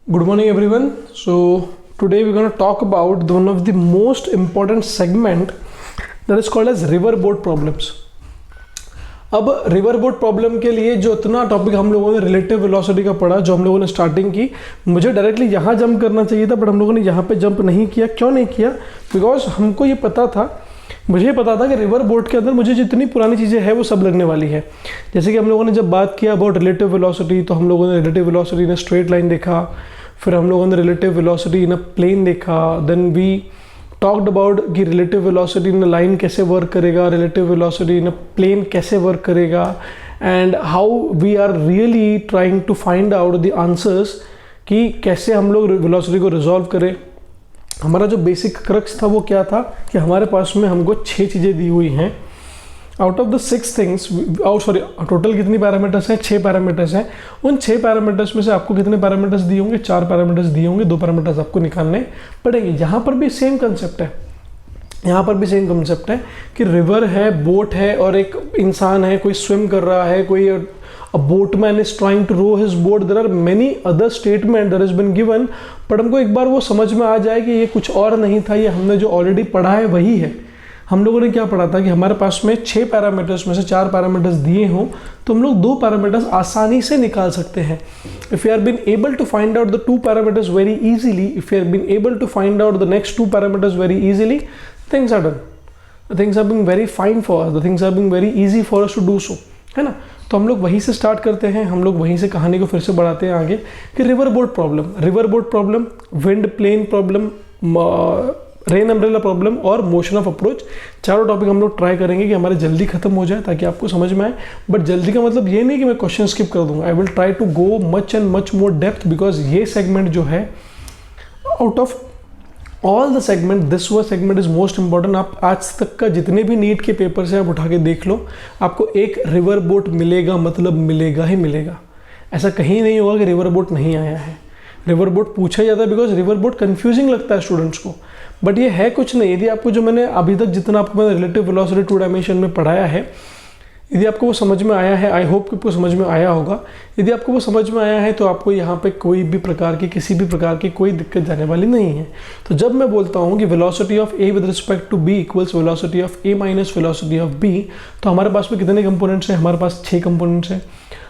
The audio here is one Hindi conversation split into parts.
Good morning everyone. So today we're going to talk about one of the most important segment that is called as riverboat problems. अब रिवरबोट प्रॉब्लम के लिए जो इतना टॉपिक हम लोगों ने रिलेटिव वेलोसिटी का पढ़ा, जो हम लोगों ने स्टार्टिंग की, मुझे डायरेक्टली यहाँ जंप करना चाहिए था, बट हम लोगों ने यहाँ पे जंप नहीं किया. क्यों नहीं किया? बिकॉज हमको ये पता था, मुझे पता था कि रिवर बोट के अंदर मुझे जितनी पुरानी चीज़ें हैं वो सब लगने वाली है. जैसे कि हम लोगों ने जब बात किया अबाउट रिलेटिव वेलोसिटी, तो हम लोगों ने relative velocity in straight line देखा, फिर हम लोगों ने relative velocity in a plane देखा, देन वी टॉक्ड अबाउट कि relative velocity in a line कैसे वर्क करेगा, relative velocity in a plane कैसे वर्क करेगा, and how we are really trying to find out the answers कि कैसे हम लोग वेलोसिटी को रिजॉल्व करें. हमारा जो बेसिक क्रक्स था वो क्या था कि हमारे पास में हमको 6 चीज़ें दी हुई हैं. Out of the 6 things, total कितनी पैरामीटर्स हैं? 6 पैरामीटर्स हैं. उन 6 पैरामीटर्स में से आपको कितने पैरामीटर्स दिए होंगे? 4 पैरामीटर्स दिए होंगे, 2 पैरामीटर्स आपको निकालने पड़ेंगे. यहाँ पर भी सेम कंसेप्ट है, यहाँ पर भी सेम कंसेप्ट है कि रिवर है, बोट है और एक इंसान है, कोई स्विम कर रहा है, कोई a boatman is trying to row his boat. There are many other statement that has been given, पर हमको एक बार वो समझ में आ जाए कि ये कुछ और नहीं था, ये हमने जो ऑलरेडी पढ़ा है वही है. हम लोगों ने क्या पढ़ा था कि हमारे पास में 6 पैरामीटर्स में से 4 पैरामीटर्स दिए हों तो हम लोग 2 पैरामीटर्स आसानी से निकाल सकते हैं. If you are been able to find out the 2 parameters very easily, if you are been able to find out the next 2 parameters very easily, things are done. The things are being very fine for us, the things are being very easy for us to do so, है ना. तो हम लोग वहीं से स्टार्ट करते हैं, हम लोग वहीं से कहानी को फिर से बढ़ाते हैं आगे कि river boat problem, wind plane problem, rain umbrella problem और मोशन ऑफ अप्रोच, चारों टॉपिक हम लोग ट्राई करेंगे कि हमारे जल्दी खत्म हो जाए ताकि आपको समझ में आए. बट जल्दी का मतलब ये नहीं कि मैं क्वेश्चन स्किप कर दूंगा. I will try to go much and much more depth, because ये सेगमेंट जो है out of all the segment, this very segment is most important. आप आज तक का जितने भी नीट के पेपर से आप उठा के देख लो, आपको एक रिवर बोट मिलेगा, मतलब मिलेगा ही मिलेगा. ऐसा कहीं नहीं होगा कि रिवर बोट नहीं आया है. रिवर बोट पूछा जाता है बिकॉज रिवर बोट कन्फ्यूजिंग लगता है स्टूडेंट्स को, बट ये है कुछ नहीं. यदि आपको जो मैंने अभी तक जितना आपको मैंने रिलेटिव वेलोसिटी 2 डायमेंशन में पढ़ाया है, यदि आपको वो समझ में आया है, आई होप कि आपको समझ में आया होगा. यदि आपको वो समझ में आया है तो आपको यहाँ पे कोई भी प्रकार की, किसी भी प्रकार की कोई दिक्कत जाने वाली नहीं है. तो जब मैं बोलता हूँ कि velocity of A with respect to B equals velocity of A minus velocity of B, तो हमारे पास में कितने कंपोनेंट्स हैं? हमारे पास 6 कंपोनेंट्स हैं.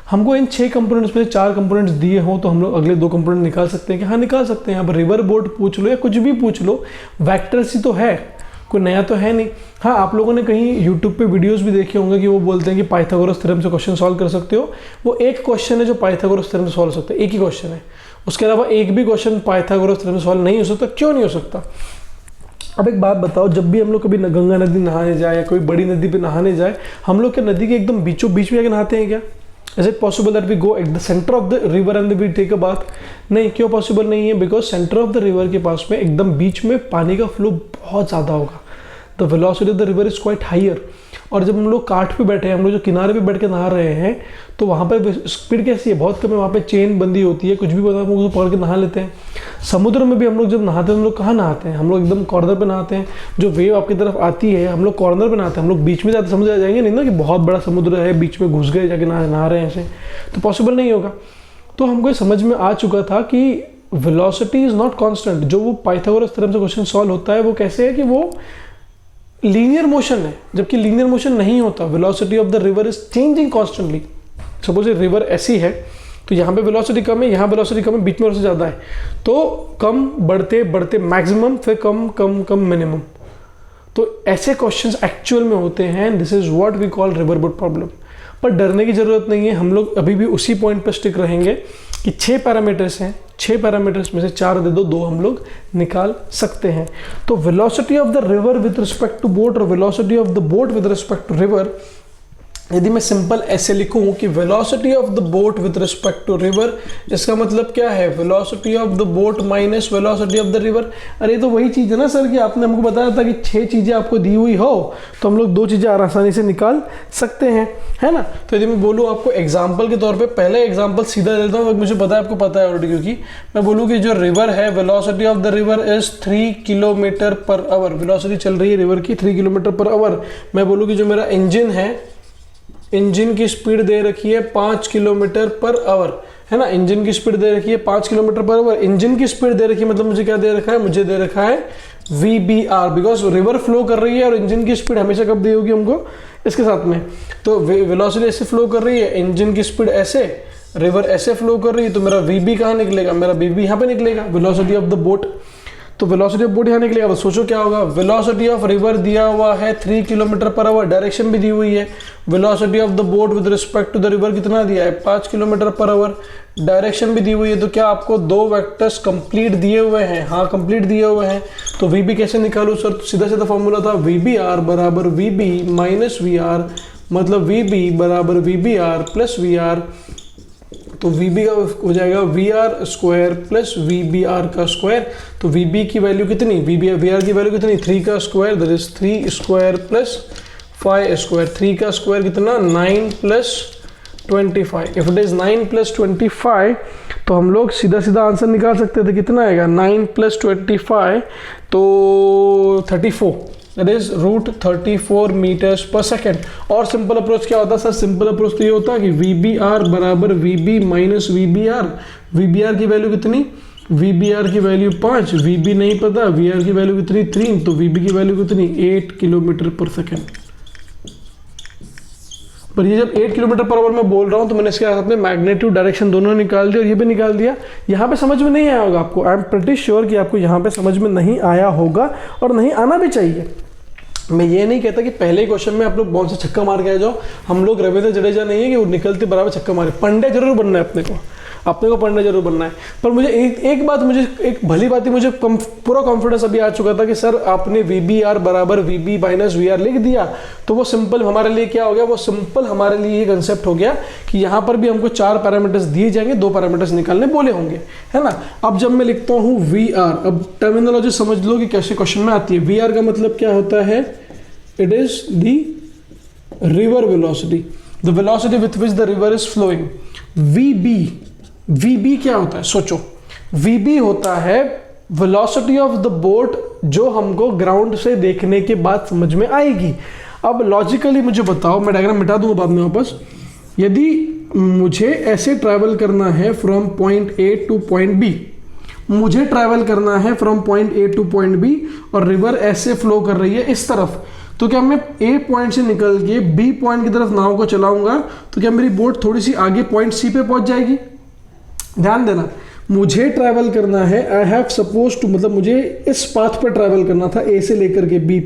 हमको इन 6 कंपोनेंट्स में से 4 कंपोनेंट्स दिए हों तो हम लोग अगले 2 कंपोनेंट निकाल सकते हैं कि हाँ निकाल सकते हैं. अब रिवर बोट पूछ लो या कुछ भी पूछ लो, वेक्टर्स ही तो है, कोई नया तो है नहीं. हाँ, आप लोगों ने कहीं यूट्यूब पे वीडियोस भी देखे होंगे कि वो बोलते हैं कि पाइथागोरस थ्योरम से क्वेश्चन सॉल्व कर सकते हो. वो एक क्वेश्चन है जो पाइथागोरस थ्योरम से सॉल्व हो सकता है, एक ही क्वेश्चन है. उसके अलावा एक भी क्वेश्चन पाइथागोरस थ्योरम से सॉल्व नहीं हो सकता. क्यों नहीं हो सकता? अब एक बात बताओ, जब भी हम लोग कभी गंगा नदी नहाने जाए या कोई बड़ी नदी पे नहाने जाए, हम लोग क्या नदी के एकदम बीचों बीच में जाकर नहाते हैं क्या? Is it possible that we go at the center of the river and we take a bath? नहीं. क्यों पॉसिबल नहीं है? Because centre of the river के पास में एकदम बीच में पानी का फ्लो बहुत ज़्यादा होगा. The velocity of the river is quite higher. और जब हम लोग काठ पे बैठे हैं, हम लोग जो किनारे पे बैठ के नहा रहे हैं, तो वहाँ पे स्पीड कैसी है? बहुत कम है. वहाँ पे चेन बंदी होती है, कुछ भी पता, हम लोग पकड़ के नहा लेते हैं. समुद्र में भी हम लोग जब नहाते हैं, हम लोग कहाँ नहाते हैं? हम लोग एकदम कॉर्नर पे नहाते हैं. जो वेव आपकी तरफ आती है, हम लोग कॉर्नर पे नहाते हैं. हम लोग बीच में जाते समझ आ जाएंगे नहीं ना कि बहुत बड़ा समुद्र है, बीच में घुस गए जाके नहा रहे हैं, ऐसे तो पॉसिबल नहीं होगा. तो हमको समझ में आ चुका था कि वेलोसिटी इज नॉट कॉन्स्टेंट. जो वो पाइथागोरस थ्योरम से क्वेश्चन सॉल्व होता है वो कैसे है कि वो लीनियर मोशन है, जबकि लीनियर मोशन नहीं होता. Velocity of the river is changing constantly. Suppose river ऐसी है तो यहाँ पे वेलोसिटी कम है, यहाँ वेलोसिटी कम है, बीच में वेलोसिटी ज़्यादा है, तो कम बढ़ते बढ़ते मैक्सिमम, फिर कम कम कम मिनिमम. तो ऐसे क्वेश्चंस एक्चुअल में होते हैं. This is what we call river boat problem. पर डरने की ज़रूरत नहीं है. हम लोग अभी भी उसी पॉइंट पर स्टिक रहेंगे कि 6 पैरामीटर्स हैं. 6 पैरामीटर्स में से 4 दे दो, 2 हम लोग निकाल सकते हैं. तो velocity of the river with respect to boat और velocity of the boat with respect to river, यदि मैं सिंपल ऐसे लिखूं कि velocity of the boat with respect to river, इसका मतलब क्या है? Velocity of the boat minus velocity of the river. अरे तो वही चीज़ है ना सर कि आपने हमको बताया था कि 6 चीज़ें आपको दी हुई हो तो हम लोग 2 चीज़ें आसानी से निकाल सकते हैं, है ना. तो यदि मैं बोलूँ आपको एग्जाम्पल के तौर पर, पहले एग्जाम्पल सीधा लेता हूँ, मुझे पता है आपको पता है ऑलरेडी, क्योंकि मैं बोलूँ कि जो रिवर है, velocity of the river is 3 kilometre per hour. Velocity चल रही है रिवर की 3 किलोमीटर पर आवर. मैं बोलूँ कि जो मेरा इंजन है, इंजन की स्पीड दे रखी है 5 किलोमीटर पर आवर. है ना। इंजन की स्पीड दे रखी है 5 किलोमीटर पर आवर, इंजन की स्पीड दे रखी है, मतलब मुझे क्या दे रखा है, मुझे दे रखा है VBR, बिकॉज रिवर फ्लो कर रही है और इंजन की स्पीड हमेशा कब दी होगी हमको, इसके साथ में। तो वेलोसिटी ऐसे फ्लो कर रही है, इंजन की स्पीड ऐसे, रिवर ऐसे फ्लो कर रही है, तो मेरा VB कहाँ निकलेगा, मेरा VB यहाँ पे निकलेगा, वेलोसिटी ऑफ द बोट। तो वेलोसिटी ऑफ बोट यहाँ निकलेगा। बस सोचो क्या होगा, वेलोसिटी ऑफ रिवर दिया हुआ है 3 किलोमीटर पर आवर, डायरेक्शन भी दी हुई है। Velocity of the boat with respect to the river कितना दिया है, 5 किलोमीटर पर आवर, डायरेक्शन भी दी हुई है। तो क्या आपको 2 वेक्टर्स कंप्लीट दिए हुए हैं, हाँ कंप्लीट दिए हुए हैं। तो VB कैसे निकालूं सर, तो सीधा सीधा फॉर्मूला था VBR बराबर VB माइनस VR, मतलब VB बराबर VBR प्लस VR। तो VB का हो जाएगा VR स्क्वायर प्लस VBR का स्क्वायर। तो VB की वैल्यू कितनी, VR की वैल्यू कितनी, 3 का square, that is 3 square plus 5 square. 3 का स्क्वायर कितना, 9 plus 25। If it is 9 plus 25 तो हम लोग सीधा सीधा आंसर निकाल सकते थे, कितना आएगा 9 प्लस 25 तो 34, दैट इज √34 मीटर्स पर सेकेंड। और सिंपल अप्रोच क्या होता है सर, सिंपल अप्रोच तो ये होता है कि VBR बराबर VB माइनस VBR। VBR की वैल्यू कितनी, VBR की वैल्यू 5, VB नहीं पता, VR की वैल्यू कितनी 3, तो VB की वैल्यू कितनी 8 किलोमीटर पर सेकेंड। पर ये जब 8 किलोमीटर पर आवर मैं बोल रहा हूँ तो मैंने इसके साथ में मैग्नेट्यूड डायरेक्शन दोनों निकाल दिया और ये भी निकाल दिया। यहाँ पे समझ में नहीं आया होगा आपको, आई एम प्रीटी श्योर कि आपको यहाँ पे समझ में नहीं आया होगा और नहीं आना भी चाहिए। मैं ये नहीं कहता कि पहले क्वेश्चन में आप लोग बॉल से छक्का मार के आ जाओ। हम लोग रविंद्र जडेजा नहीं है कि वो निकलते बराबर छक्का मारे, पंड्या जरूर बनना है अपने को पंड्या जरूर बनना है। पर मुझे एक बात, मुझे एक भली बात ही, मुझे पूरा कॉन्फिडेंस अभी आ चुका था कि सर आपने VBR बराबर VB माइनस VR लिख दिया तो वो सिंपल हमारे लिए क्या हो गया, वो सिंपल हमारे लिए ये कंसेप्ट हो गया कि यहाँ पर भी हमको 4 पैरामीटर्स दिए जाएंगे, 2 पैरामीटर्स निकालने बोले होंगे, है ना। अब जब मैं लिखता हूँ VR, अब टर्मिनोलॉजी समझ लो कि कैसे क्वेश्चन में आती है। VR का मतलब क्या होता है, it is the river velocity, the velocity with which the river is flowing. VB क्या होता है, सोचो, VB होता है वेलोसिटी ऑफ द बोट जो हमको ग्राउंड से देखने के बाद समझ में आएगी। अब लॉजिकली मुझे बताओ, मैं डायग्राम मिटा दूंगा बाद में वापस। यदि मुझे ऐसे ट्रैवल करना है from point A to point B, मुझे ट्रैवल करना है from point A to point B और रिवर ऐसे फ्लो कर रही है इस तरफ, तो क्या मैं A पॉइंट से निकल के B पॉइंट की तरफ नाव को चलाऊंगा तो क्या मेरी बोट थोड़ी सी आगे पॉइंट C पे पहुंच जाएगी। ध्यान देना, मुझे ट्रैवल करना है, आई हैव सपोज टू, मतलब मुझे इस पाथ पर ट्रैवल करना था A से लेकर के B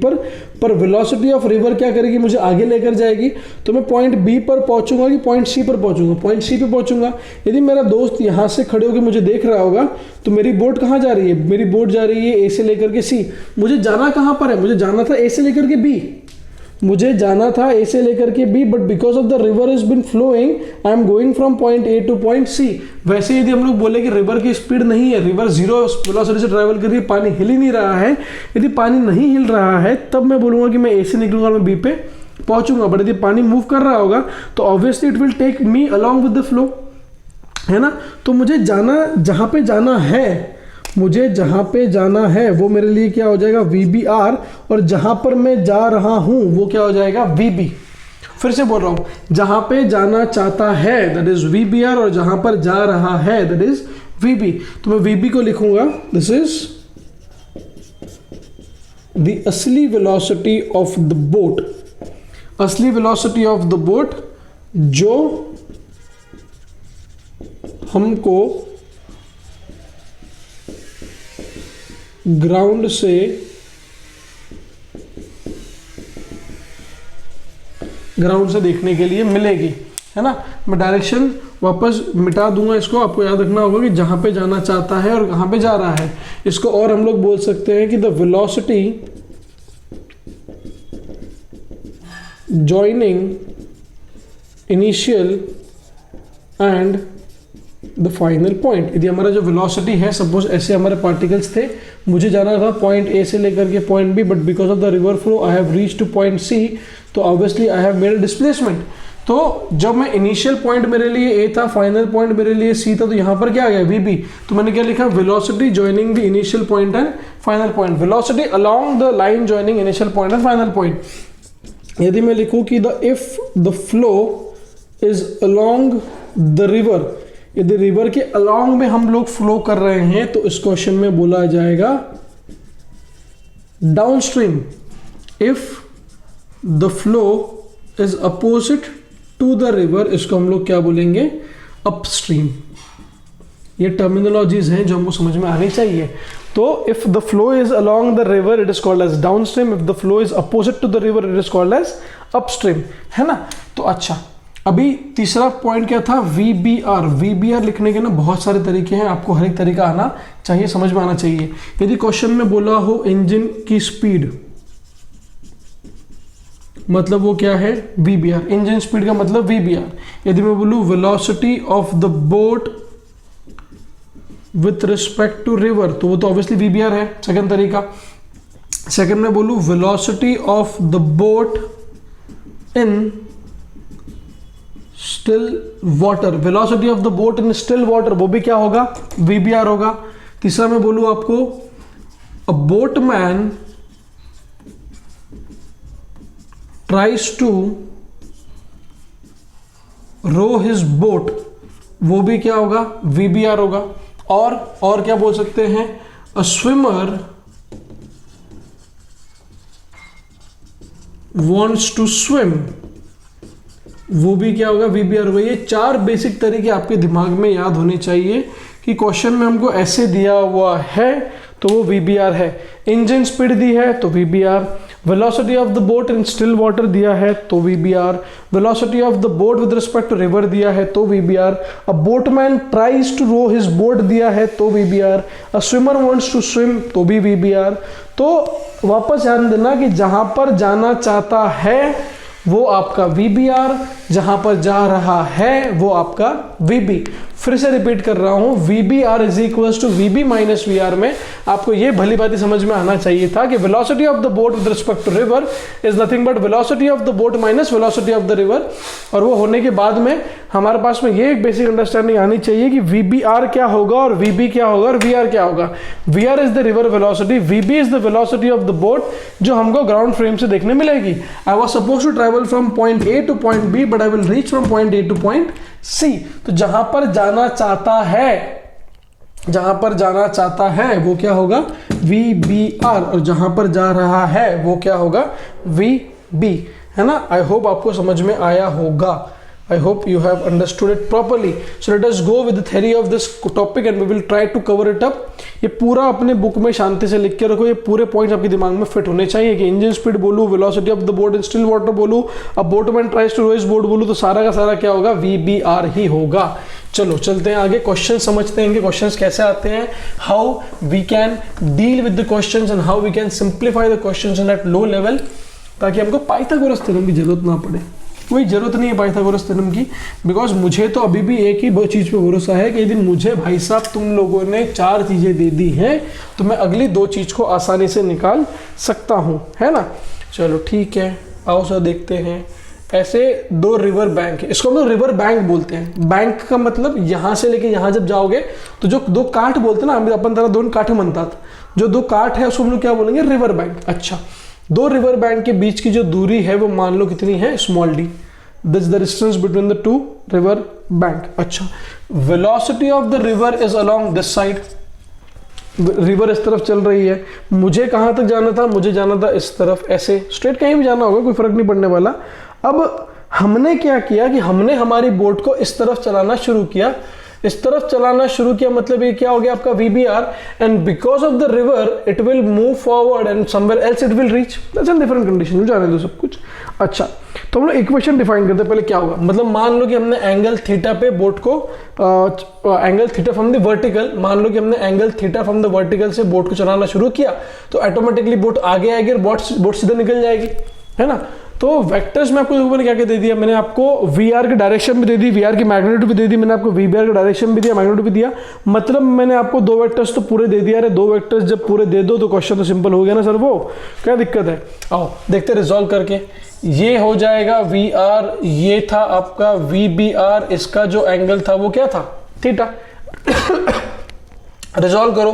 पर वेलोसिटी ऑफ रिवर क्या करेगी, मुझे आगे लेकर जाएगी। तो मैं पॉइंट B पर पहुंचूंगा कि पॉइंट C पर पहुंचूंगा, पॉइंट C पे पहुंचूंगा। यदि मेरा दोस्त यहाँ से खड़े होकर मुझे देख रहा होगा तो मेरी बोट कहाँ जा रही है, मेरी बोट जा रही है A से लेकर के C। मुझे जाना कहाँ पर है, मुझे जाना था A से लेकर के B, मुझे जाना था A से लेकर के B, but because of the river is been flowing I am going from point A to point C। वैसे यदि हम लोग बोले कि रिवर की स्पीड नहीं है, रिवर 0 वेलोसिटी से ट्रैवल कर रही है, पानी हिल ही नहीं रहा है, यदि पानी नहीं हिल रहा है तब मैं बोलूंगा कि मैं A से निकलूंगा और मैं B पे पहुंचूंगा। बट यदि पानी मूव कर रहा होगा तो obviously it will take me along with the flow, है ना। तो मुझे जाना, जहां पे जाना है, मुझे जहां पे जाना है वो मेरे लिए क्या हो जाएगा VBR, और जहां पर मैं जा रहा हूं वो क्या हो जाएगा VB। फिर से बोल रहा हूं, जहां पे जाना चाहता है दैट इज VBR और जहां पर जा रहा है दैट इज VB। तो मैं VB को लिखूंगा, दिस इज द असली वेलोसिटी ऑफ द बोट, असली वेलोसिटी ऑफ द बोट जो हमको ग्राउंड से देखने के लिए मिलेगी, है ना। मैं डायरेक्शन वापस मिटा दूंगा इसको, आपको याद रखना होगा कि जहां पे जाना चाहता है और कहां पे जा रहा है। इसको और हम लोग बोल सकते हैं कि the velocity joining initial and the final point. यदि हमारा जो वेलोसिटी है, सपोज ऐसे हमारे पार्टिकल्स थे, मुझे जाना था पॉइंट A से लेकर के point B, but because of the river flow I have reach to point C, तो obviously I have made displacement. तो जब मैं इनिशियल पॉइंट मेरे लिए A था, फाइनल पॉइंट मेरे लिए C था, तो यहाँ पर क्या आ गया VB। तो मैंने क्या लिखा, velocity joining the initial point and final point, velocity along the line joining initial point and final point. यदि मैं लिखूं कि if the flow is along the river, यदि रिवर के अलोंग में हम लोग फ्लो कर रहे हैं तो इस क्वेश्चन में बोला जाएगा downstream. If the flow is opposite to the river, इसको हम लोग क्या बोलेंगे, अपस्ट्रीम। ये टर्मिनोलॉजीज हैं जो हमको समझ में आनी चाहिए। तो if the flow is along the river it is called as downstream, if the flow is opposite to the river it is called as upstream, है ना। तो अच्छा, अभी तीसरा पॉइंट क्या था, VBR। VBR लिखने के ना बहुत सारे तरीके हैं, आपको हर एक तरीका आना चाहिए, समझ में आना चाहिए। यदि क्वेश्चन में बोला हो इंजन की स्पीड, मतलब वो क्या है, VBR। इंजन स्पीड का मतलब VBR। यदि मैं बोलूं velocity of the boat with respect to river, तो वो तो ऑब्वियसली VBR है, सेकंड तरीका। सेकंड में बोलूं velocity of the boat in still water, velocity of the boat in still water, वो भी क्या होगा, VBR होगा। तीसरा मैं बोलूं आपको a boatman tries to row his boat, वो भी क्या होगा, VBR होगा। और क्या बोल सकते हैं, a swimmer wants to swim, वो भी क्या होगा, VBR होगा। ये चार बेसिक तरीके आपके दिमाग में याद होने चाहिए कि क्वेश्चन में हमको ऐसे दिया हुआ है तो वो VBR है। इंजन स्पीड दी है तो VBR, velocity of the boat in still water दिया है तो VBR, velocity of the boat with respect to river दिया है तो VBR, a boatman tries to row his boat दिया है तो VBR, a swimmer wants to swim तो भी VBR। तो वापस ध्यान देना कि जहां पर जाना चाहता है वो आपका VBR, जहां पर जा रहा है वो आपका VB। फिर से रिपीट कर रहा हूं, VBR is equals to VB minus VR में आपको ये भली बात समझ में आना चाहिए था कि velocity of the boat with respect to river is nothing but velocity of the boat minus velocity of the river. और वो होने के बाद में हमारे पास में ये एक बेसिक अंडरस्टैंडिंग आनी चाहिए कि VBR क्या होगा और VB क्या होगा और VR क्या होगा। VR is the river velocity, VB is the velocity of the boat जो हमको ग्राउंड फ्रेम से देखने मिलेगी। I was suppose to travel from point A to point B but I will reach from point A to point C। तो जहां पर जाना चाहता है, जहां पर जाना चाहता है वो क्या होगा, VBR, और जहां पर जा रहा है वो क्या होगा, VB, है ना। आई होप आपको समझ में आया होगा। I hope you have understood it properly. So let us go with the theory of this topic and we will try to cover it up. ये पूरा अपने बुक में शांति से लिख के रखो, ये पूरे पॉइंट्स आपके दिमाग में फिट होने चाहिए कि इंजन स्पीड बोलूँ, velocity of the boat in still water बोलूँ, अब boatman tries to row his boat बोलूँ, तो सारा का सारा क्या होगा, VBR ही होगा। चलो चलते हैं आगे, क्वेश्चन समझते हैं कि क्वेश्चंस कैसे आते हैं, how we can deal with the questions and how we can simplify the questions at low level, ताकि हमको पाइथागोरस थ्योरम की जरूरत ना पड़े। कोई जरूरत नहीं है पाइथागोरस थ्योरम की, बिकॉज मुझे तो अभी भी एक ही चीज़ पे भरोसा है कि यदि मुझे भाई साहब तुम लोगों ने 4 चीज़ें दे दी हैं तो मैं अगली 2 चीज़ को आसानी से निकाल सकता हूँ, है ना। चलो ठीक है, आओ सर देखते हैं। ऐसे 2 रिवर बैंक है, इसको हम लोग रिवर बैंक बोलते हैं। बैंक का मतलब यहाँ से लेके यहाँ जब जाओगे तो जो 2 काठ बोलते हैं ना, अपन तरह 2 काठ मनतात, जो 2 काठ है उसको हम लोग क्या बोलेंगे, रिवर बैंक। अच्छा, 2 रिवर बैंक के बीच की जो दूरी है वो मान लो कितनी है, small d, this the distance between the 2 river bank. अच्छा, velocity of the river is along this side, river इस तरफ चल रही है, मुझे कहां तक जाना था, मुझे जाना था इस तरफ, ऐसे स्ट्रेट कहीं भी जाना होगा, कोई फर्क नहीं पड़ने वाला। अब हमने क्या किया कि हमने हमारी बोट को इस तरफ चलाना शुरू किया, इस तरफ चलाना शुरू किया, मतलब ये क्या हो गया आपका VBR, and because of the river it will move forward and somewhere else it will reach, that's a different condition, जाने दो सब कुछ। अच्छा, तो हम लोग इक्वेशन डिफाइन करते हैं, पहले क्या होगा, मतलब मान लो कि हमने एंगल थीटा पे बोट को angle theta from the vertical, मान लो कि हमने angle theta from the vertical से बोट को चलाना शुरू किया, तो ऑटोमेटिकली बोट आगे आएगी और बोट सीधे निकल जाएगी, है ना। तो वेक्टर्स में आपको मैंने क्या क्या दे दिया, मैंने आपको VR की डायरेक्शन भी दे दी, VR की मैग्नीट्यूड भी दे दी, मैंने आपको VBR की डायरेक्शन भी दिया, मैग्नीट्यूड भी दिया, मतलब मैंने आपको 2 वेक्टर्स तो पूरे दे दिया। अरे 2 वेक्टर्स जब पूरे दे दो तो क्वेश्चन तो सिंपल हो गया ना सर, वो क्या दिक्कत है। आओ देखते रिजॉल्व करके, ये हो जाएगा VR, ये था आपका VBR, इसका जो एंगल था वो क्या था, थीटा। रिजॉल्व करो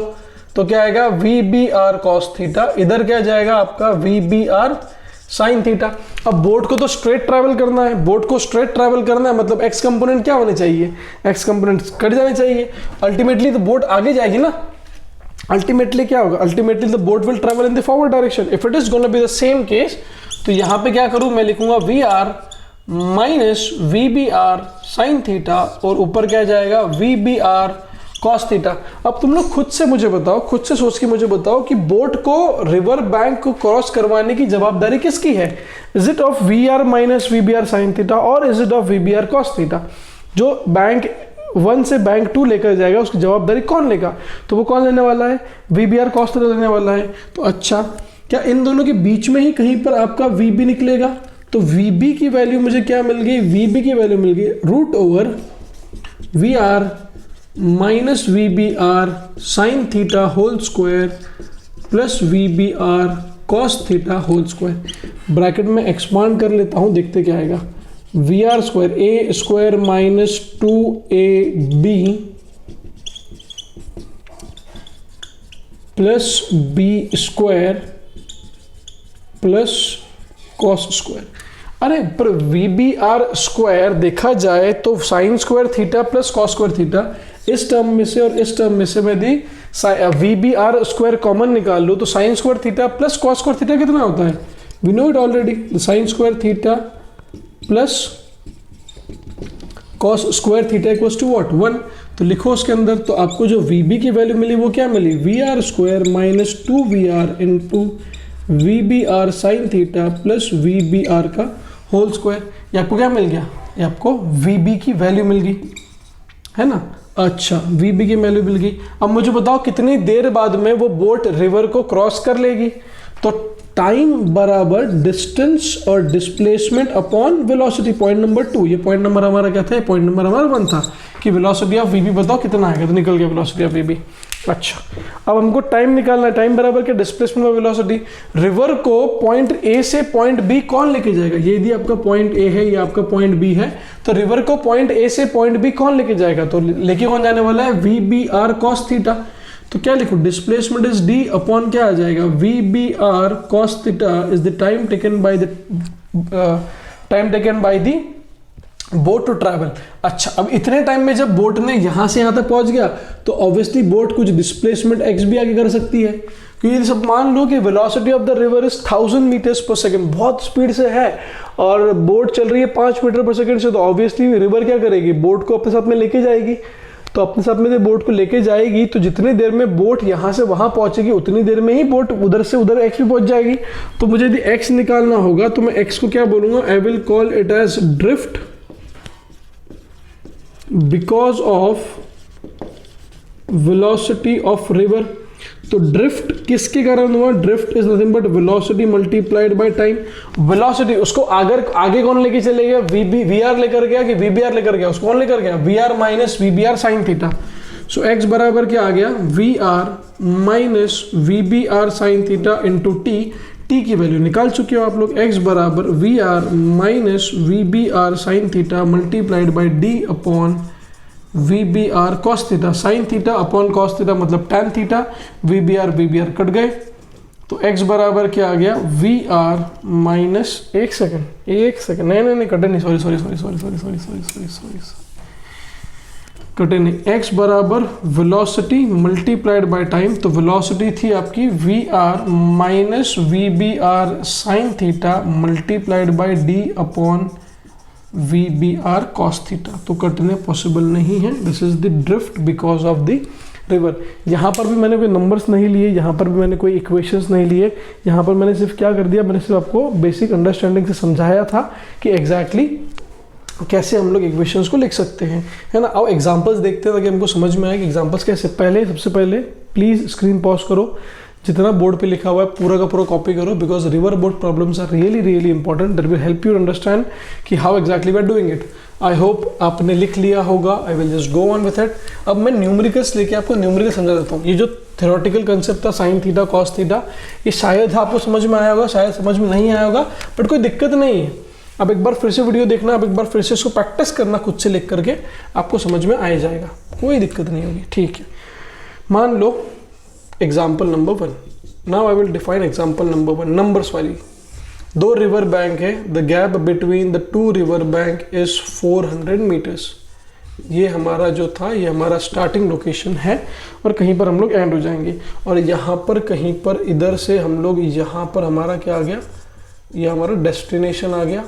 तो क्या आएगा, VBR cos थीटा, इधर क्या जाएगा आपका VBR साइन थीटा। अब बोट को तो स्ट्रेट ट्रैवल करना है, बोट को स्ट्रेट ट्रैवल करना है मतलब एक्स कंपोनेंट क्या होने चाहिए, एक्स कंपोनेंट कट जाने चाहिए। अल्टीमेटली तो बोट आगे जाएगी ना, अल्टीमेटली क्या होगा, ultimately the boat will travel in the forward direction. If it is gonna be the same case, तो यहाँ पे क्या करूँ, मैं लिखूंगा V R minus V B R sine theta और ऊपर क्या जाएगा V B R cos theta. अब तुम लोग खुद से मुझे बताओ, खुद से सोच के मुझे बताओ कि बोट को रिवर बैंक को क्रॉस करवाने की जवाबदारी किसकी है, is it of V R minus V B R sine theta और is it of V B R cos theta. जो बैंक 1 से बैंक 2 लेकर जाएगा उसकी जवाबदारी कौन लेगा, तो वो कौन लेने वाला है, V B R cos theta लेने वाला है। तो अच्छा, क्या इन दोनों के बीच में ही कहीं पर आपका वी बी निकलेगा, तो वी बी की वैल्यू मुझे क्या मिल गई, वी बी की वैल्यू मिल गई root over V R minus V B R sine theta whole square plus V B R cos theta whole square. Bracket में एक्सपांड कर लेता हूं, देखते क्या आएगा, V R square a square minus 2ab plus b square plus cos square. अरे पर वी बी आर स्क्वायर देखा जाए तो sine square theta plus cos square theta, इस टर्म में से और इस टर्म में से मैं यदि V B R square common निकाल लो तो sine square theta plus cos square theta कितना होता है, we know it already, sine square theta plus cos square theta equals to what 1। तो लिखो उसके अंदर, तो आपको जो वी बी की वैल्यू मिली वो क्या मिली, V R square minus 2VR into V B R sine theta plus V B are का होल स्क्वायर। ये आपको क्या मिल गया, ये आपको वी बी की वैल्यू मिल गई है ना। अच्छा, वी बी की वैल्यू मिल गई। अब मुझे बताओ कितनी देर बाद में वो बोट रिवर को क्रॉस कर लेगी, तो टाइम बराबर डिस्टेंस और displacement upon velocity, point number 2। ये पॉइंट नंबर हमारा क्या था, पॉइंट नंबर हमारा 1 था कि वेलोसिटी ऑफ वी बी बताओ कितना आएगा, तो निकल गया वेलोसिटी ऑफ वी बी। अच्छा, अब हमको टाइम निकालना है, टाइम बराबर के डिस्प्लेसमेंट और वेलोसिटी। रिवर को पॉइंट ए से पॉइंट बी कौन लेके जाएगा, ये यदि आपका पॉइंट ए है, ये आपका पॉइंट बी है, तो रिवर को पॉइंट ए से पॉइंट बी कौन लेके जाएगा, तो लेके कौन जाने वाला है, V B R cos theta. तो क्या लिखो, डिस्प्लेसमेंट इज डी अपॉन क्या आ जाएगा, V B R cos theta is the time taken by the boat to travel. अच्छा, अब इतने टाइम में जब बोट ने यहां से यहां तक पहुंच गया तो ऑब्वियसली बोट कुछ डिस्प्लेसमेंट एक्स भी आगे कर सकती है, क्योंकि सब मान लो कि velocity of the river is 1000 metres पर सेकंड, बहुत स्पीड से है और बोट चल रही है 5 मीटर पर सेकंड से, तो ऑब्वियसली रिवर क्या करेगी, बोट को अपने साथ में लेके जाएगी। तो अपने साथ में बोट को लेके जाएगी तो जितनी देर में बोट यहाँ से वहां पहुंचेगी उतनी देर में ही बोट उधर से उधर एक्स भी पहुंच जाएगी। तो मुझे यदि एक्स निकालना होगा तो मैं एक्स को क्या बोलूंगा, I will call it as drift because of velocity of river. तो ड्रिफ्ट किसके कारण हुआ, drift is nothing but velocity multiplied by time. Velocity उसको आगे कौन लेके चले गया, वी आर लेकर गया कि वी बी आर लेकर गया, उसको कौन लेकर गया, V R minus V B R sine theta. So X बराबर क्या आ गया, V R minus V B R sine theta into T. T की वैल्यू निकाल चुके हो आप लोग, एक्स बराबर V R minus V B R sine theta multiplied by D upon V B R cos theta, sine theta upon cos theta मतलब tan theta, V B R कट गए। तो x बराबर क्या आ गया, वी आर माइनस एक सेकेंड नहीं कटे नहीं, सॉरी कटे नहीं, x बराबर वेलोसिटी मल्टीप्लाइड बाय टाइम। तो वेलोसिटी थी आपकी V R minus V B R sine theta multiplied by D upon V B R cos theta. तो कटने पॉसिबल नहीं है, this is the drift because of the river. यहाँ पर भी मैंने कोई नंबर्स नहीं लिए, यहाँ पर भी मैंने कोई इक्वेशंस नहीं लिए, यहाँ पर मैंने सिर्फ क्या कर दिया, मैंने सिर्फ आपको बेसिक अंडरस्टैंडिंग से समझाया था कि एग्जैक्टली कैसे हम लोग इक्वेशंस को लिख सकते हैं, है ना। अब एग्जांपल्स देखते हैं ताकि हमको समझ में आए कि एग्जांपल्स कैसे। सबसे पहले प्लीज़ स्क्रीन पॉज करो, जितना बोर्ड पे लिखा हुआ है पूरा का पूरा कॉपी करो, because river board problems are really important, that will help you understand कि how exactly we are doing it. I hope आपने लिख लिया होगा, I will just go on with it. अब मैं न्यूमेरिकल्स लेके आपको न्यूमेरिकल समझा देता हूँ। ये जो थ्योरेटिकल कंसेप्ट था साइन थीटा कॉस थीटा, ये शायद आपको समझ में आया होगा, शायद समझ में नहीं आया होगा, बट कोई दिक्कत नहीं है। अब एक बार फिर से वीडियो देखना, अब एक बार फिर से इसको प्रैक्टिस करना खुद से लिख करके, आपको समझ में आ जाएगा, कोई दिक्कत नहीं होगी, ठीक है। मान लो example number 1, now I will define example number 1, numbers वाली। दो रिवर बैंक है, the gap between the two river bank is 400 metres. ये हमारा जो था, ये हमारा स्टार्टिंग लोकेशन है और कहीं पर हम लोग एंड हो जाएंगे। और यहाँ पर कहीं पर इधर से हम लोग, यहाँ पर हमारा क्या आ गया, ये हमारा डेस्टिनेशन आ गया।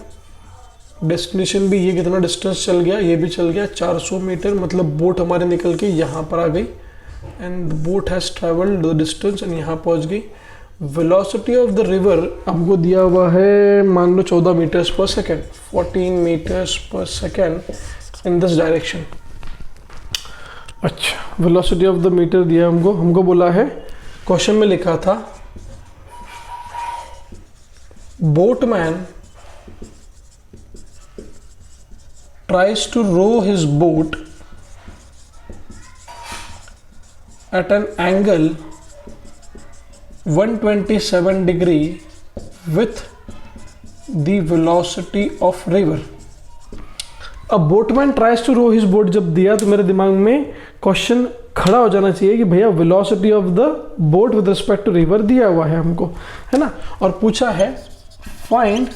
डेस्टिनेशन भी ये कितना डिस्टेंस चल गया, ये भी चल गया 400 मीटर, मतलब बोट हमारे निकल के यहाँ पर आ गई and boat has travelled the distance and यहाँ पहुँच गई। वेलोसिटी ऑफ द रिवर आपको दिया हुआ है, मान लो 14 मीटर्स पर सेकेंड, 14 मीटर्स पर सेकेंड इन दिस डायरेक्शन। अच्छा, वेलोसिटी ऑफ द मीटर दिया हमको बोला है, क्वेश्चन में लिखा था boatman tries to row his boat at an angle 127 degree with the velocity of river। अब boatman tries to row his boat जब दिया तो मेरे दिमाग में क्वेश्चन खड़ा हो जाना चाहिए कि भैया velocity of the boat with respect to river दिया हुआ है हमको, है ना, और पूछा है फाइंड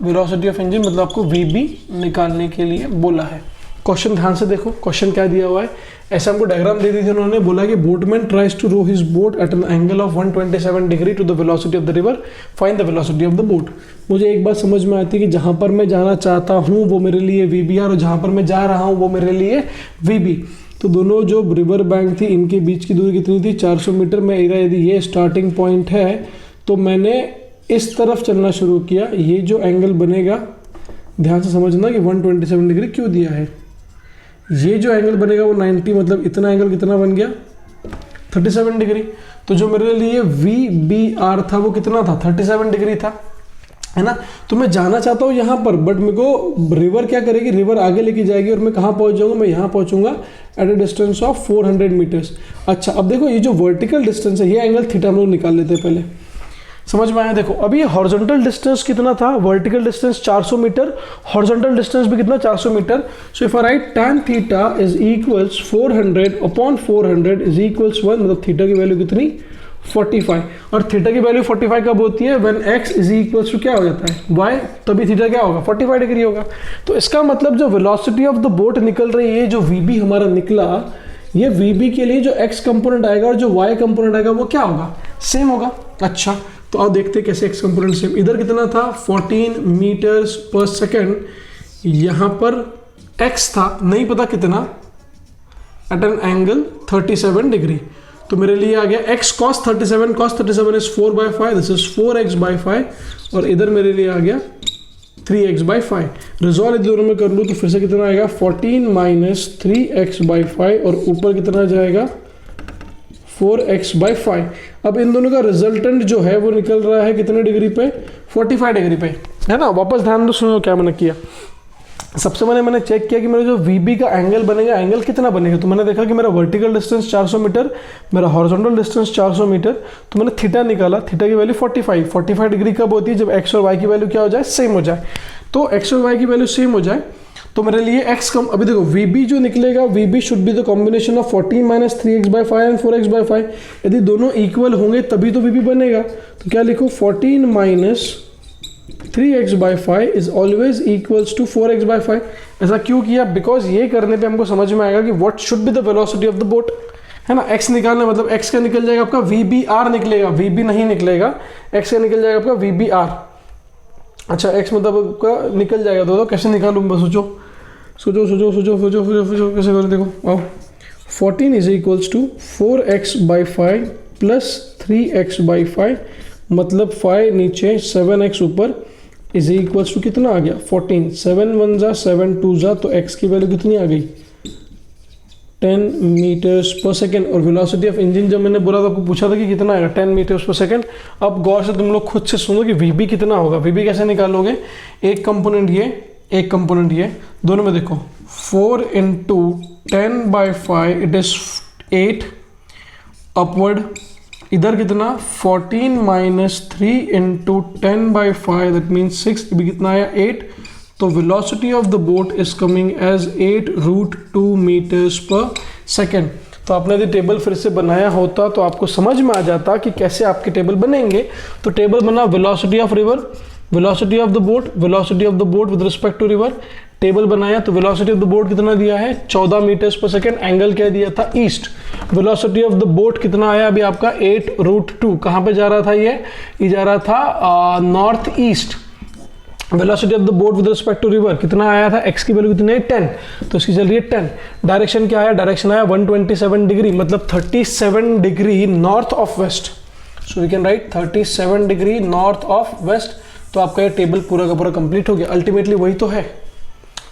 वेलोसिटी ऑफ इंजन, मतलब आपको VB निकालने के लिए बोला है। क्वेश्चन ध्यान से देखो, क्वेश्चन क्या दिया हुआ है, ऐसा हमको डायग्राम दे दी थी उन्होंने, बोला कि boatman tries to row his boat at an angle of 127 degree to the velocity of the river, find the velocity of the boat. मुझे एक बात समझ में आती है कि जहाँ पर मैं जाना चाहता हूँ वो मेरे लिए VB और जहाँ पर मैं जा रहा हूँ वो मेरे लिए VB। तो दोनों जो रिवर बैंक थी इनके बीच की दूरी कितनी थी, 400 मीटर। मैं यदि ये स्टार्टिंग पॉइंट है तो मैंने इस तरफ चलना शुरू किया, ये जो एंगल बनेगा ध्यान से समझना कि 127 डिग्री क्यों दिया है, ये जो एंगल बनेगा वो 90, मतलब इतना एंगल कितना बन गया 37 डिग्री। तो जो मेरे लिए VBR था वो कितना था, 37 डिग्री था, है ना। तो मैं जाना चाहता हूँ यहाँ पर, बट मेरे को रिवर क्या करेगी, रिवर आगे लेके जाएगी और मैं कहाँ पहुँच जाऊँगा, मैं यहाँ पहुँचूंगा at a distance of 400 metres. अच्छा, अब देखो ये जो वर्टिकल डिस्टेंस है, ये एंगल थीटा हम लोग निकाल लेते हैं पहले, समझ में आया। देखो अभी ये हॉरिजॉन्टल डिस्टेंस कितना था, vertical distance 400 metre, horizontal distance भी कितना 400 metre. So if I write tan theta is equals 400 upon 400 is equals 1, मतलब थीटा की वैल्यू कितनी 45, और थीटा की वैल्यू 45 कब होती है, when x is equals to क्या हो जाता है y, तभी थीटा क्या होगा 45 डिग्री होगा। तो इसका मतलब जो वेलोसिटी ऑफ द बोट निकल रही है, जो VB हमारा निकला, ये VB के लिए जो x कंपोनेंट आएगा और जो y कंपोनेंट आएगा वो क्या होगा, सेम होगा। अच्छा, तो आओ देखते हैं कैसे x कंपोनेंट सेम। इधर कितना था 14 मीटर्स पर सेकेंड, यहाँ पर x था नहीं पता कितना, एट एन एंगल 37 डिग्री। तो मेरे लिए आ गया x cos 37, cos 37 is 4/5, this is 4x/5, और इधर मेरे लिए आ गया 3x/5। रिजॉल्व इन दोनों में कर लूँ तो फिर से कितना आएगा 14 माइनस 3x/5, और ऊपर कितना जाएगा 4x/5। अब इन दोनों का रिजल्टेंट जो है वो निकल रहा है कितने डिग्री पे, 45 डिग्री पे, है ना। वापस ध्यान दो, सुनो क्या मैंने किया। सबसे पहले मैंने चेक किया कि मेरा जो VB का एंगल बनेगा, एंगल कितना बनेगा। तो मैंने देखा कि मेरा वर्टिकल डिस्टेंस 400 मीटर, मेरा हॉरिजॉन्टल डिस्टेंस 400 मीटर। तो मैंने थीटा निकाला, थीटा की वैल्यू 45 डिग्री कब होती है, जब x और y की वैल्यू क्या हो जाए, सेम हो जाए। तो x और y की वैल्यू सेम हो जाए तो मेरे लिए x कम, अभी देखो VB जो निकलेगा, VB should be the combination of 14 minus 3x/5 and 4x/5। यदि दोनों इक्वल होंगे तभी तो VB बनेगा। तो क्या लिखो 14 minus 3x/5 is always equals to 4x/5। ऐसा क्यों किया, बिकॉज ये करने पे हमको समझ में आएगा कि what should be the velocity of the boat, है ना। x निकालना मतलब x का निकल जाएगा आपका VBR निकलेगा, VB नहीं निकलेगा, x का निकल जाएगा आपका VBR। अच्छा, x मतलब आपका निकल जाएगा, तो कैसे निकालूँ, बस सोचो कैसे करें। देखो आओ, 14 is equals to 4x/5 plus 3x/5, मतलब 5 नीचे 7x ऊपर, इज इक्वल्स टू कितना आ गया 14। 7 1 जा 7 2 जा, तो x की वैल्यू कितनी आ गई 10 मीटर्स पर सेकेंड। और वेलोसिटी ऑफ इंजन जब मैंने बोला था आपको पूछा था कि कितना आएगा 10 मीटर्स पर सेकेंड। अब गौर से तुम लोग खुद से सुनो कि VB कितना होगा। VB कैसे निकालोगे, एक कंपोनेंट ये, एक कंपोनेंट ये, दोनों में देखो 4 इंटू 10/5 इट इज 8 अपवर्ड, इधर कितना 14 माइनस 3 इंटू 10/5 दैट मीन्स 6, भी कितना आया 8। तो velocity of the boat is coming as 8√2 metres पर सेकेंड। तो आपने यदि टेबल फिर से बनाया होता तो आपको समझ में आ जाता कि कैसे आपके टेबल बनेंगे। तो टेबल बना velocity of river, velocity of the boat, velocity of the boat with respect to river. Table बनाया तो वेलोसिटी ऑफ द बोट कितना दिया है 14 मीटर्स पर सेकेंड, एंगल क्या दिया था east. Velocity of the boat कितना आया अभी आपका 8√2, कहाँ पे जा रहा था ये जा रहा था north east. Velocity of the boat with respect to river कितना आया था, एक्स की वैल्यू कितनी है 10, तो इसकी चल रही है 10। डायरेक्शन क्या आया, डायरेक्शन आया 127 डिग्री, मतलब 37 degree north of west. So we can write 37 degree north of west. तो आपका ये टेबल पूरा का पूरा कंप्लीट हो गया। अल्टीमेटली वही तो है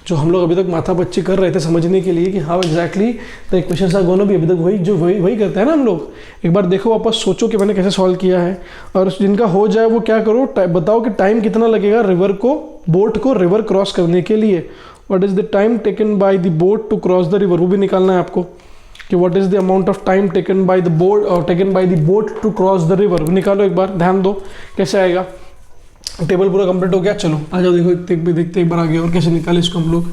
जो हम लोग अभी तक माथा पच्ची कर रहे थे समझने के लिए कि how exactly the equations are gonna be. अभी तक वही करते हैं ना हम लोग। एक बार देखो वापस सोचो कि मैंने कैसे सॉल्व किया है, और जिनका हो जाए वो क्या करो, बताओ कि टाइम कितना लगेगा बोट को रिवर क्रॉस करने के लिए। What is the time taken by the boat to cross the river, वो भी निकालना है आपको कि what is the amount of time taken by the boat to cross the river. निकालो एक बार, ध्यान दो कैसे आएगा। टेबल पूरा कंप्लीट हो गया, चलो आ जाओ देखो देखते एक बार आगे और कैसे निकाले इसको हम लोग।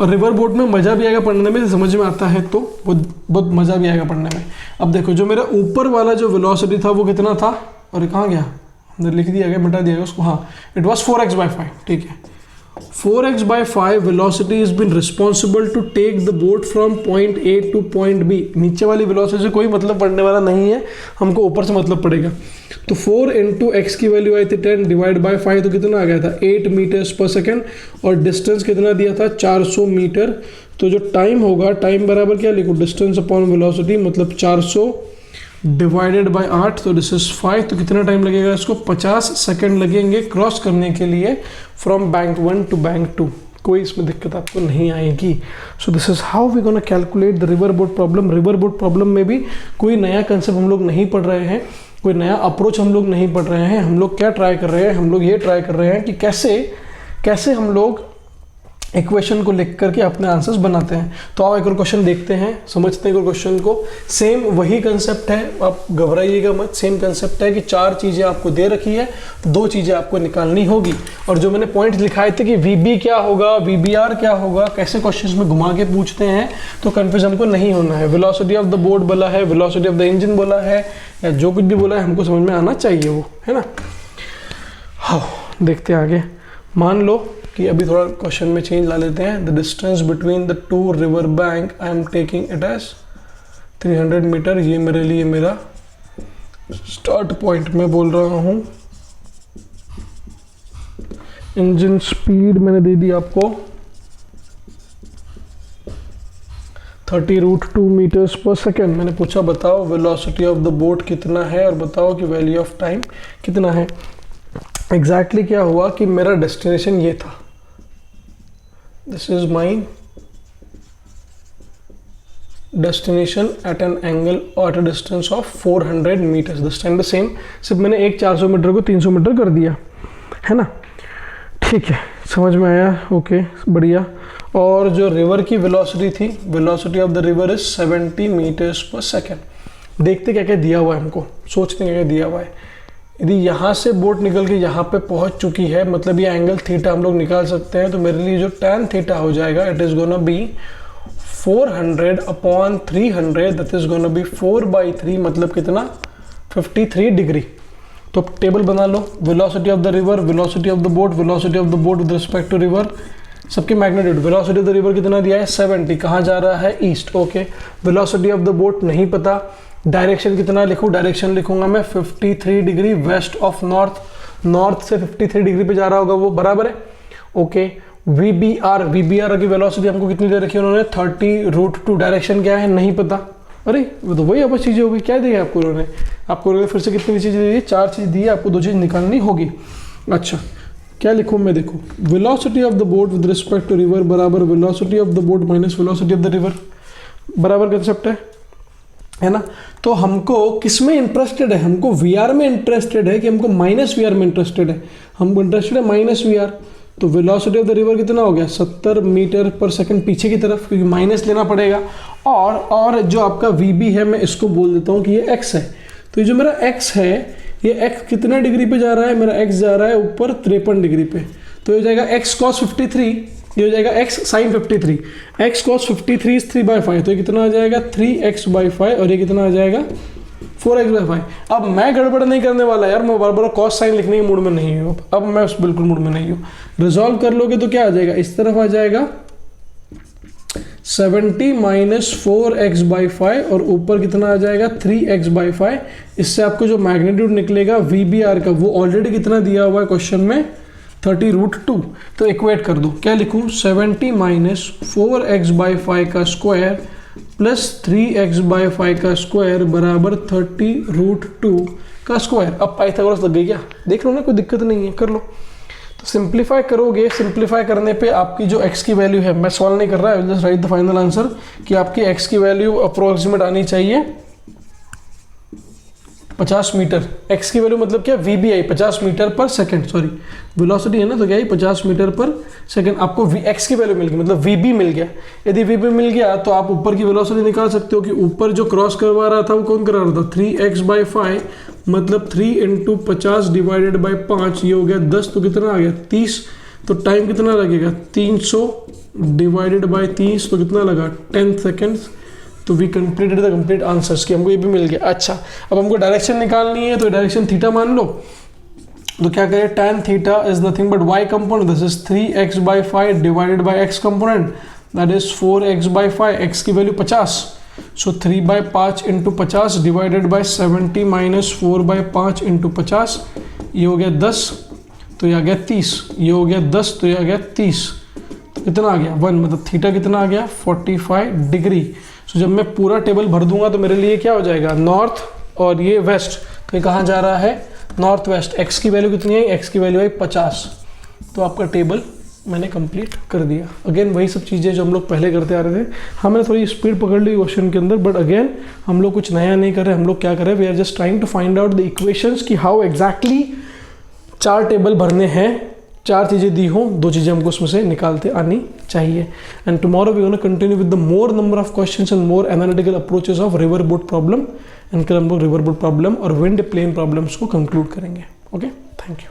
और रिवर बोट में मज़ा भी आएगा पढ़ने में, समझ में आता है तो बहुत मज़ा भी आएगा पढ़ने में। अब देखो जो मेरा ऊपर वाला जो वेलोसिटी था वो कितना था, और ये कहाँ गया, अंदर लिख दिया गया, मिटा दिया गया उसको। हाँ, इट वॉज 4x/5, ठीक है। 4x/5 velocity is been responsible to take the boat from point A to point B. नीचे वाली वेलोसिटी से कोई मतलब पड़ने वाला नहीं है, हमको ऊपर से मतलब पड़ेगा। तो 4 × x की वैल्यू आई थी 10 डिवाइड बाय 5, तो कितना आ गया था 8 मीटर्स पर सेकेंड, और डिस्टेंस कितना दिया था 400 मीटर। तो जो टाइम होगा, टाइम बराबर क्या लिखो, डिस्टेंस अपॉन वेलोसिटी, मतलब 400 डिवाइडेड बाय 8, तो दिस इज 5। तो कितना टाइम लगेगा इसको, 50 सेकेंड लगेंगे क्रॉस करने के लिए फ्रॉम बैंक 1 टू बैंक 2। कोई इसमें दिक्कत आपको नहीं आएगी। So this is how we gonna calculate the river boat problem. River boat problem में भी कोई नया कंसेप्ट हम लोग नहीं पढ़ रहे हैं, कोई नया अप्रोच हम लोग नहीं पढ़ रहे हैं। हम लोग क्या ट्राई कर रहे हैं, हम लोग ये ट्राई कर रहे हैं कि कैसे हम लोग इक्वेशन को लिख करके अपने आंसर्स बनाते हैं। तो आओ एक और क्वेश्चन देखते हैं, समझते हैं एक और क्वेश्चन को। सेम वही कंसेप्ट है, आप घबराइएगा मत। सेम कंसेप्ट है कि 4 चीज़ें आपको दे रखी है, 2 चीज़ें आपको निकालनी होगी। और जो मैंने पॉइंट लिखाए थे कि VB क्या होगा, VBR क्या होगा, कैसे क्वेश्चन में घुमा के पूछते हैं, तो कन्फ्यूज हमको नहीं होना है। वेलोसिटी ऑफ द बोट बोला है, वेलोसिटी ऑफ द इंजन बोला है, या जो कुछ भी बोला है हमको समझ में आना चाहिए वो, है ना। हाँ, देखते हैं आगे। मान लो कि अभी थोड़ा क्वेश्चन में चेंज ला लेते हैं। The distance between the 2 river bank I am taking it as 300 meter. ये मेरे लिए मेरा स्टार्ट पॉइंट मैं बोल रहा हूँ। इंजन स्पीड मैंने दे दी आपको 30√2 मीटर्स पर सेकेंड। मैंने पूछा बताओ वेलोसिटी ऑफ द बोट कितना है, और बताओ कि वैल्यू ऑफ टाइम कितना है। एग्जैक्टली क्या हुआ कि मेरा डेस्टिनेशन ये था, this is my destination at an angle और at a distance of 400 metres. This time the same, सिर्फ मैंने एक 400 मीटर को 300 मीटर कर दिया, है ना। ठीक है, समझ में आया, ओके बढ़िया। और जो रिवर की वेलोसिटी थी, velocity of the river is 70 meters पर सेकेंड। देखते क्या क्या दिया हुआ है हमको, सोचते क्या क्या दिया हुआ है। यदि यहाँ से बोट निकल के यहाँ पे पहुँच चुकी है, मतलब ये एंगल थीटा हम लोग निकाल सकते हैं। तो मेरे लिए जो tan थीटा हो जाएगा, it is gonna be 400/300, that is gonna be 4/3, मतलब कितना 53 डिग्री। तो टेबल बना लो, velocity of the river, velocity of the boat, velocity of the boat with respect to river, सबके magnitude. Velocity of the river कितना दिया है 70, कहाँ जा रहा है east, okay. Velocity of the boat नहीं पता। डायरेक्शन कितना लिखूँ, डायरेक्शन लिखूंगा मैं 53 degree west of north, north से 53 डिग्री पे जा रहा होगा वो, बराबर है, ओके। VBR की वेलोसिटी हमको कितनी दे रखी है उन्होंने 30√2, डायरेक्शन क्या है नहीं पता। अरे वो तो वही आपस चीज़ें होगी, क्या दी है आपको उन्होंने फिर से कितनी चीज़ें दी है, 4 चीज़ दी है, आपको 2 चीज़ निकालनी होगी। अच्छा क्या लिखूँ मैं, देखो velocity of the boat with respect to river बराबर velocity of the boat minus velocity of the river, बराबर कंसेप्ट है ना। तो हमको किस में इंटरेस्टेड है, हमको VR में इंटरेस्टेड है कि हमको -VR में इंटरेस्टेड है, हमको इंटरेस्टेड है -VR। तो वेलोसिटी ऑफ द रिवर कितना हो गया 70 मीटर पर सेकंड पीछे की तरफ, क्योंकि माइनस लेना पड़ेगा। और जो आपका VB है मैं इसको बोल देता हूँ कि ये x है। तो ये जो मेरा x है, ये x कितने डिग्री पे जा रहा है, मेरा x जा रहा है ऊपर 53 डिग्री पे। तो ये हो जाएगा x cos 53 ये हो जाएगा x sin 53, x cos 53 is 3/5, तो ये कितना आ जाएगा 3x/5 और ये कितना आ जाएगा 4x/5। अब मैं गड़बड़ नहीं करने वाला यार, मैं बार बार कॉस साइन लिखने के मूड में नहीं हूँ, अब मैं उस बिल्कुल मूड में नहीं हूँ। रिजॉल्व कर लोगे तो क्या आ जाएगा, इस तरफ आ जाएगा 70 माइनस 4x/5 और ऊपर कितना आ जाएगा 3x/5। इससे आपको जो मैग्नीट्यूड निकलेगा VBR का वो ऑलरेडी कितना दिया हुआ है क्वेश्चन में 30√2। तो इक्वेट कर दो, क्या लिखूं 70 माइनस 4x/5 का स्क्वायर प्लस 3x/5 का स्क्वायर बराबर 30√2 का स्क्वायर। अब पाइथागोरस लग गई क्या, देख लो ना, कोई दिक्कत नहीं है, कर लो। तो सिंप्लीफाई करोगे, सिंप्लीफाई करने पे आपकी जो x की वैल्यू है, मैं सॉल्व नहीं कर रहा है, just right the final answer, कि आपकी x की वैल्यू अप्रोक्सीमेट आनी चाहिए 50 मीटर। x की वैल्यू मतलब क्या, VBI 50 मीटर पर सेकंड, सॉरी वेलोसिटी है ना, तो क्या है 50 मीटर पर सेकंड। आपको x की वैल्यू मिल गई, मतलब VB मिल गया। यदि VB मिल गया तो आप ऊपर की वेलोसिटी निकाल सकते हो कि ऊपर जो क्रॉस करवा रहा था वो कौन करा रहा था 3x/5, मतलब 3 × 50 डिवाइडेड बाई 5, ये हो गया 10, तो कितना आ गया 30। तो टाइम कितना लगेगा 300 डिवाइडेड बाई 30, तो कितना लगा 10 सेकेंड्स। तो we completed the complete answers, की हमको ये भी मिल गया। अच्छा, अब हमको डायरेक्शन निकालनी है, तो डायरेक्शन थीटा मान लो, तो क्या करें tan theta is nothing but y component, this is 3x/5 divided by x component, that is 4x/5, x की value 50, so 3/5 × 50 divided by 70 minus 4/5 × 50, ये हो गया 10, तो ये आ गया 30, ये हो गया 10, तो ये आ गया 30, तो कितना आ गया 1, मतलब थीटा कितना आ गया 45 डिग्री। सो जब मैं पूरा टेबल भर दूंगा तो मेरे लिए क्या हो जाएगा नॉर्थ और ये वेस्ट, तो ये कहाँ जा रहा है नॉर्थ वेस्ट। x की वैल्यू कितनी है, x की वैल्यू है 50। तो आपका टेबल मैंने कंप्लीट कर दिया। अगेन वही सब चीज़ें जो हम लोग पहले करते आ रहे थे, हमने थोड़ी स्पीड पकड़ ली क्वेश्चन के अंदर, बट अगेन हम लोग कुछ नया नहीं कर रहे, हम लोग क्या कर रहे हैं, we are just trying to find out the equations कि हाउ एग्जैक्टली 4 टेबल भरने हैं, 4 चीज़ें दी हों, 2 चीज़ें हमको उसमें से निकालते आनी चाहिए। And tomorrow we gonna continue with the more number of questions and more analytical approaches of river boat problem. And कल हम लोग रिवर बोट प्रॉब्लम और विंड प्लेन प्रॉब्लम्स को कंक्लूड करेंगे। Okay, thank you.